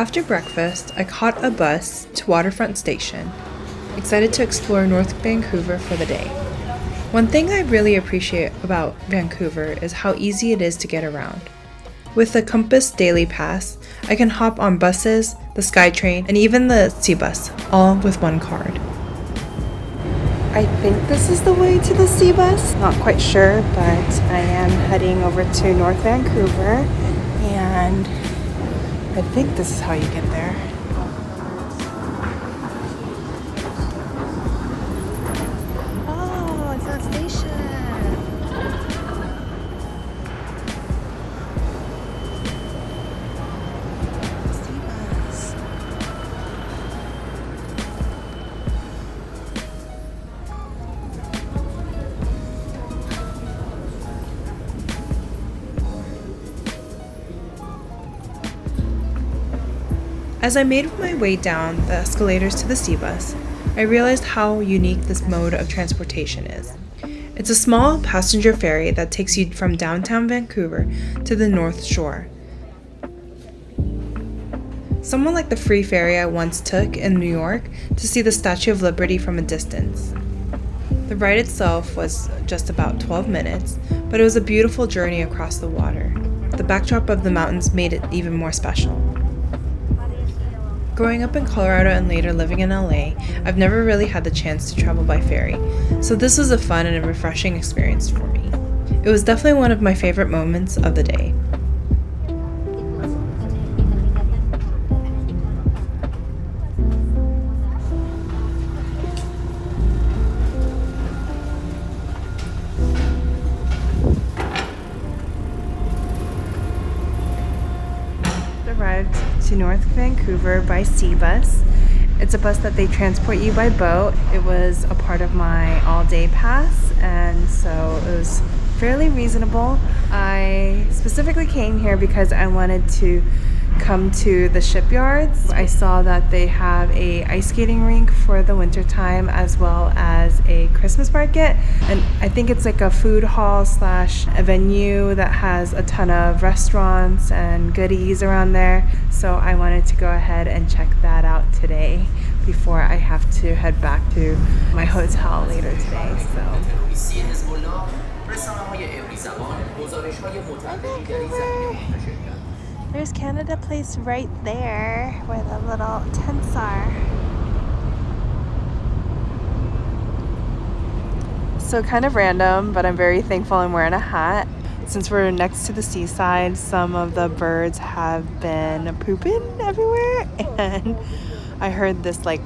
After breakfast, I caught a bus to Waterfront Station, excited to explore North Vancouver for the day. One thing I really appreciate about Vancouver is how easy it is to get around. With the Compass Daily Pass, I can hop on buses, the SkyTrain, and even the SeaBus, all with one card. I think this is the way to the SeaBus. Not quite sure, but I am heading over to North Vancouver, and I think this is how you get there. Oh, it's that station. SeaBus. As I made my way down the escalators to the SeaBus, I realized how unique this mode of transportation is. It's a small passenger ferry that takes you from downtown Vancouver to the North Shore. Somewhat like the free ferry I once took in New York to see the Statue of Liberty from a distance. The ride itself was just about 12 minutes, but it was a beautiful journey across the water. The backdrop of the mountains made it even more special. Growing up in Colorado and later living in LA, I've never really had the chance to travel by ferry, so this was a fun and a refreshing experience for me. It was definitely one of my favorite moments of the day. Arrived to North Vancouver by SeaBus. It's a bus that they transport you by boat. It was a part of my all-day pass, and so it was fairly reasonable. I specifically came here because I wanted to come to the Shipyards. I saw that they have a ice skating rink for the winter time as well as a Christmas market, and I think it's like a food hall slash a venue that has a ton of restaurants and goodies around there, so I wanted to go ahead and check that out today before I have to head back to my hotel later today. There's Canada Place right there where the little tents are. So kind of random, but I'm very thankful I'm wearing a hat. Since we're next to the seaside, some of the birds have been pooping everywhere, and I heard this like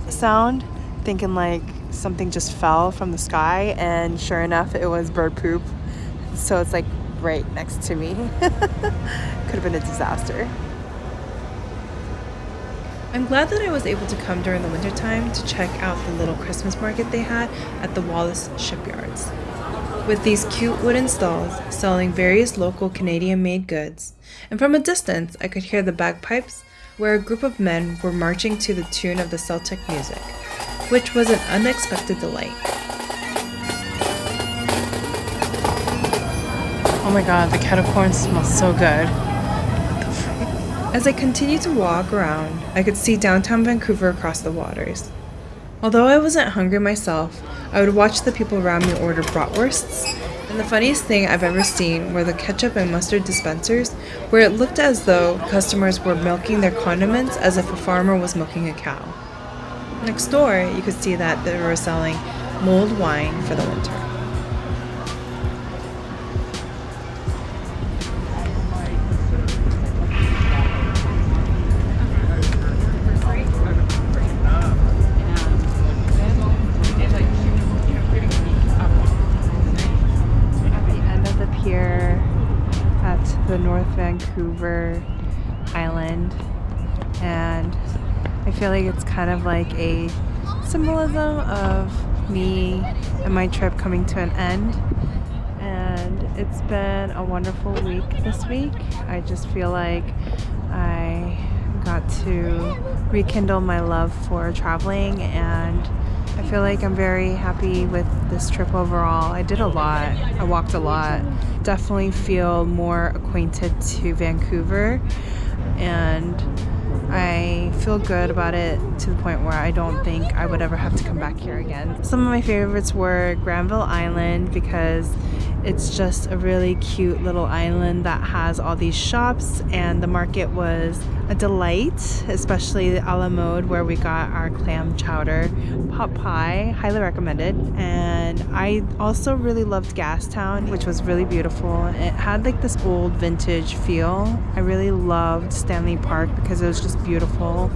sound, thinking like something just fell from the sky, and sure enough it was bird poop. So it's like right next to me. Could have been a disaster. I'm glad that I was able to come during the wintertime to check out the little Christmas market they had at the Wallace Shipyards. With these cute wooden stalls selling various local Canadian-made goods, and from a distance I could hear the bagpipes where a group of men were marching to the tune of the Celtic music, which was an unexpected delight. Oh my god, the kettle corn smells so good. As I continued to walk around, I could see downtown Vancouver across the waters. Although I wasn't hungry myself, I would watch the people around me order bratwursts, and the funniest thing I've ever seen were the ketchup and mustard dispensers, where it looked as though customers were milking their condiments as if a farmer was milking a cow. Next door, you could see that they were selling mulled wine for the winter. The North Vancouver Island, and I feel like it's kind of like a symbolism of me and my trip coming to an end, and it's been a wonderful week this week. I just feel like I got to rekindle my love for traveling, and I feel like I'm very happy with this trip overall. I did a lot. I walked a lot. Definitely feel more acquainted to Vancouver, and I feel good about it to the point where I don't think I would ever have to come back here again. Some of my favorites were Granville Island because it's just a really cute little island that has all these shops, and the market was a delight, especially a la mode where we got our clam chowder. Pot pie, highly recommended. And I also really loved Gastown, which was really beautiful. It had like this old vintage feel. I really loved Stanley Park because it was just beautiful.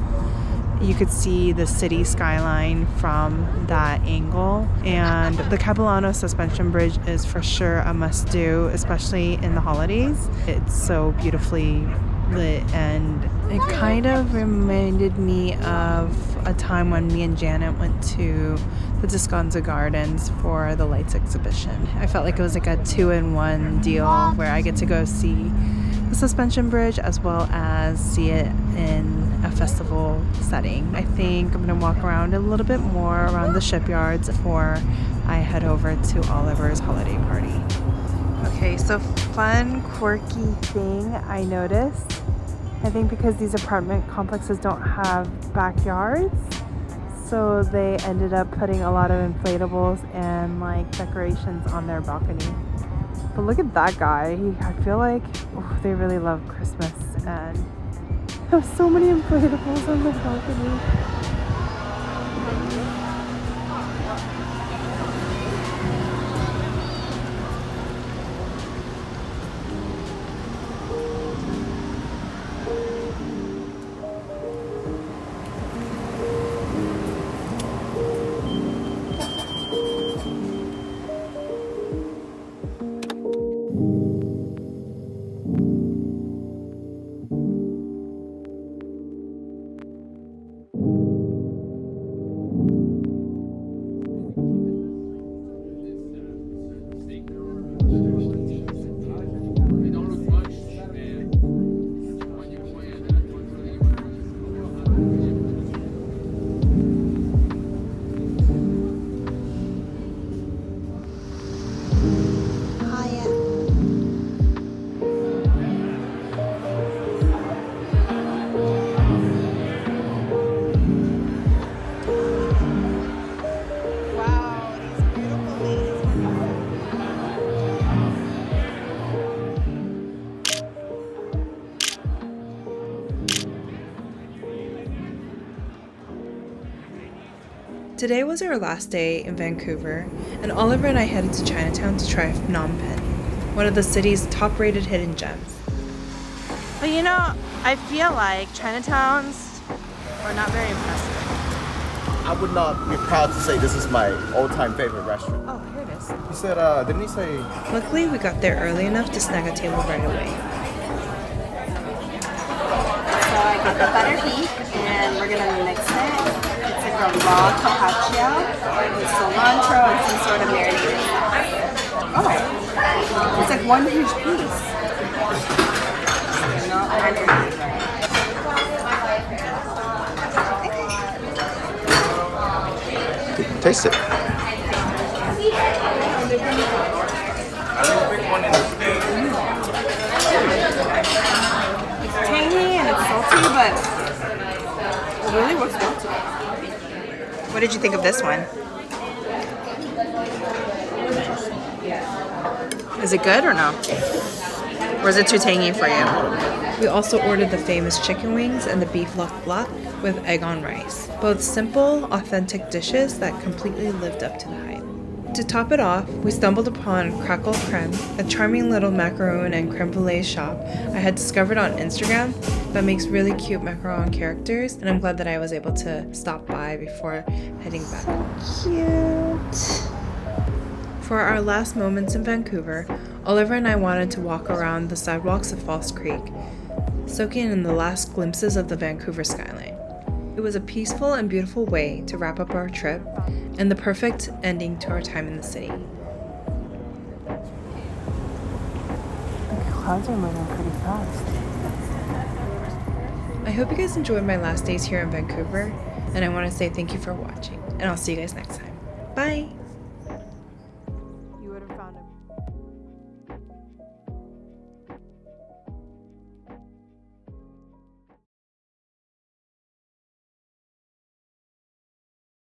You could see the city skyline from that angle, and the Capilano Suspension Bridge is for sure a must-do, especially in the holidays. It's so beautifully lit, and it kind of reminded me of a time when me and Janet went to the Descanso Gardens for the lights exhibition. I felt like it was like a 2-in-1 deal where I get to go see the suspension bridge as well as see it in a festival setting. I think I'm gonna walk around a little bit more around the Shipyards before I head over to Oliver's holiday party. Okay, so fun, quirky thing I noticed. I think because these apartment complexes don't have backyards, so they ended up putting a lot of inflatables and like decorations on their balcony. But look at that guy. I feel like they really love Christmas and have so many inflatables on the balcony. Today was our last day in Vancouver, and Oliver and I headed to Chinatown to try Phnom Penh, one of the city's top-rated hidden gems. But you know, I feel like Chinatowns are not very impressive. I would not be proud to say this is my all-time favorite restaurant. Oh, here it is. He said, didn't he say... Luckily, we got there early enough to snag a table right away. So I got the butter beef, and we're gonna mix it. It's like a raw carpaccio with cilantro and some sort of marinated sauce. Oh, it's like one huge piece. Not marinated. Taste it. It's tangy and it's salty, but it really works well together. What did you think of this one? Is it good or no? Or is it too tangy for you? We also ordered the famous chicken wings and the beef lak lak with egg on rice. Both simple, authentic dishes that completely lived up to the hype. To top it off, we stumbled upon Crackle Creme, a charming little macaron and creme brulee shop I had discovered on Instagram that makes really cute macaron characters, and I'm glad that I was able to stop by before heading back. Cute! For our last moments in Vancouver, Oliver and I wanted to walk around the sidewalks of False Creek, soaking in the last glimpses of the Vancouver skyline. It was a peaceful and beautiful way to wrap up our trip, and the perfect ending to our time in the city. The clouds are moving pretty fast. I hope you guys enjoyed my last days here in Vancouver, and I want to say thank you for watching, and I'll see you guys next time.